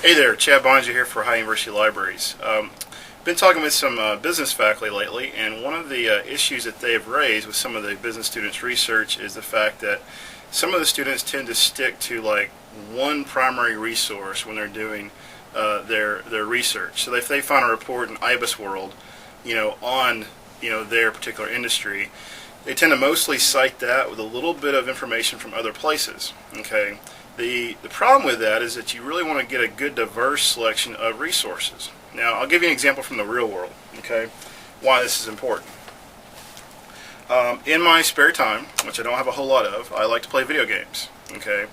Hey there, Chad Bonja here for High University Libraries. Been talking with some business faculty lately, and one of the issues that they have raised with some of the business students' research is the fact that some of the students tend to stick to like one primary resource when they're doing their research. So if they find a report in IBIS World, on their particular industry, they tend to mostly cite that with a little bit of information from other places. Okay. The problem with that is that you really want to get a good diverse selection of resources. Now, I'll give you an example from the real world, okay, why this is important. In my spare time, which I don't have a whole lot of, I like to play video games, okay.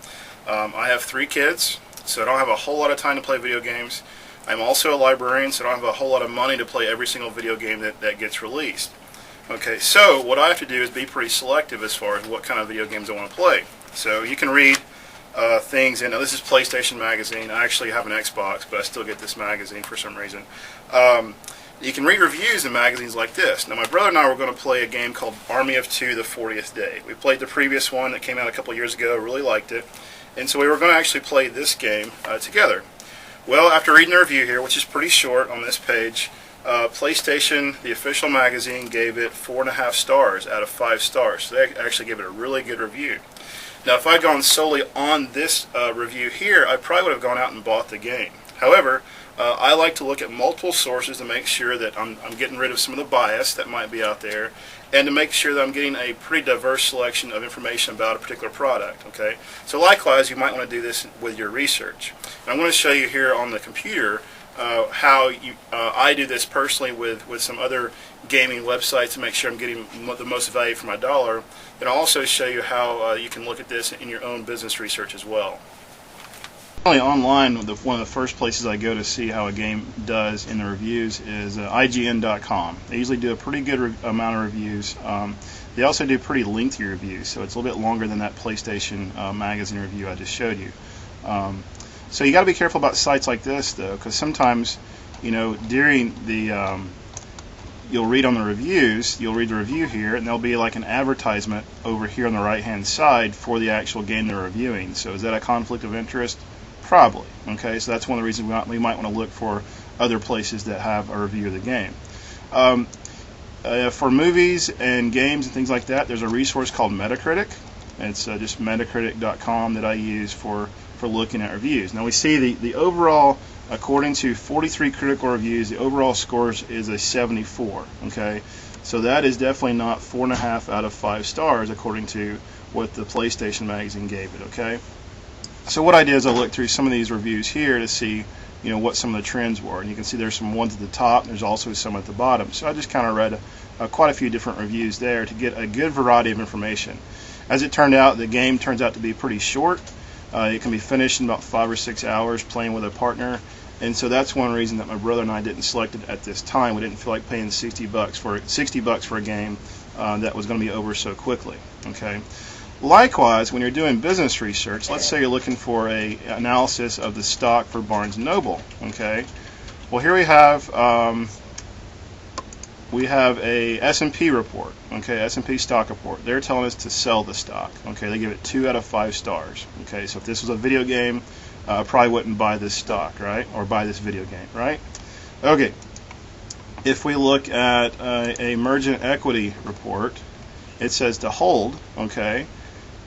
I have 3 kids, so I don't have a whole lot of time to play video games. I'm also a librarian, so I don't have a whole lot of money to play every single video game that gets released. Okay, so what I have to do is be pretty selective as far as what kind of video games I want to play. So you can read things, and this is PlayStation Magazine. I actually have an Xbox, but I still get this magazine for some reason. You can read reviews in magazines like this. Now, my brother and I were going to play a game called Army of Two: The 40th Day. We played the previous one that came out a couple years ago, really liked it, and so we were going to actually play this game together. Well, after reading the review here, which is pretty short on this page, PlayStation, the official magazine, gave it 4.5 stars out of 5 stars. So they actually gave it a really good review. Now, if I'd gone solely on this review here, I probably would have gone out and bought the game. However, I like to look at multiple sources to make sure that I'm getting rid of some of the bias that might be out there, and to make sure that I'm getting a pretty diverse selection of information about a particular product. Okay, so likewise, you might want to do this with your research. And I'm going to show you here on the computer how I do this personally with some other gaming websites to make sure I'm getting the most value for my dollar. And I'll also show you how you can look at this in your own business research as well. Online, one of the first places I go to see how a game does in the reviews is IGN.com. They usually do a pretty good amount of reviews. They also do pretty lengthy reviews, so it's a little bit longer than that PlayStation magazine review I just showed you. So you got to be careful about sites like this, though, because sometimes, during the you'll read on the reviews, you'll read the review here, and there'll be like an advertisement over here on the right-hand side for the actual game they're reviewing. So is that a conflict of interest? Probably. Okay, so that's one of the reasons we might want to look for other places that have a review of the game. For movies and games and things like that, there's a resource called Metacritic. It's just Metacritic.com that I use for looking at reviews. Now we see the overall, according to 43 critical reviews, the overall scores is a 74. Okay, so that is definitely not 4.5 out of 5 stars according to what the PlayStation magazine gave it. Okay, so what I did is I looked through some of these reviews here to see what some of the trends were, and you can see there's some ones at the top and there's also some at the bottom. So I just kind of read quite a few different reviews there to get a good variety of information. As it turned out, the game turns out to be pretty short. It can be finished in about 5 or 6 hours playing with a partner, and so that's one reason that my brother and I didn't select it at this time. We didn't feel like paying $60 for a game that was going to be over so quickly. Okay. Likewise, when you're doing business research, let's say you're looking for a analysis of the stock for Barnes & Noble. Okay. Well, here we have a S&P report, okay, S&P stock report. They're telling us to sell the stock, okay. They give it 2 out of 5 stars, okay. So if this was a video game, I probably wouldn't buy this stock, right, or buy this video game, right? Okay. If we look at a emergent equity report, it says to hold, okay.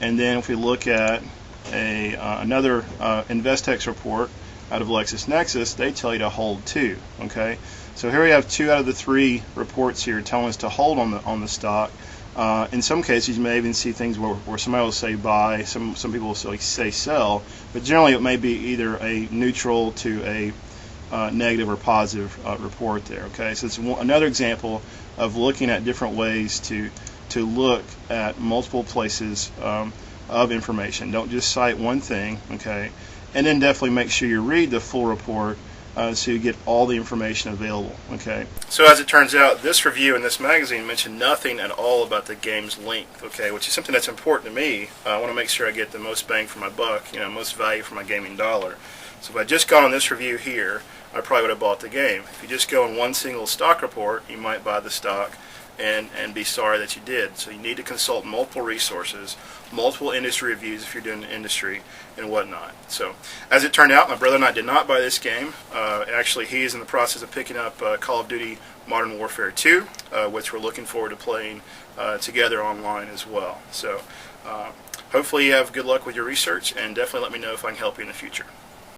And then if we look at another Investex report out of LexisNexis, they tell you to hold too, okay. So here we have 2 out of the 3 reports here telling us to hold on the stock. In some cases, you may even see things where somebody will say buy, some people will say sell, but generally it may be either a neutral to a negative or positive report there. Okay, so it's another example of looking at different ways to look at multiple places of information. Don't just cite one thing, okay, and then definitely make sure you read the full report. So you get all the information available. Okay. So as it turns out, this review in this magazine mentioned nothing at all about the game's length. Okay, which is something that's important to me. I want to make sure I get the most bang for my buck, most value for my gaming dollar. So if I just gone on this review here, I probably would have bought the game. If you just go on one single stock report, you might buy the stock. and be sorry that you did. So you need to consult multiple resources, multiple industry reviews if you're doing the industry and whatnot. So as it turned out, my brother and I did not buy this game. Actually, he is in the process of picking up Call of Duty Modern Warfare 2, which we're looking forward to playing together online as well. So hopefully you have good luck with your research, and definitely let me know if I can help you in the future.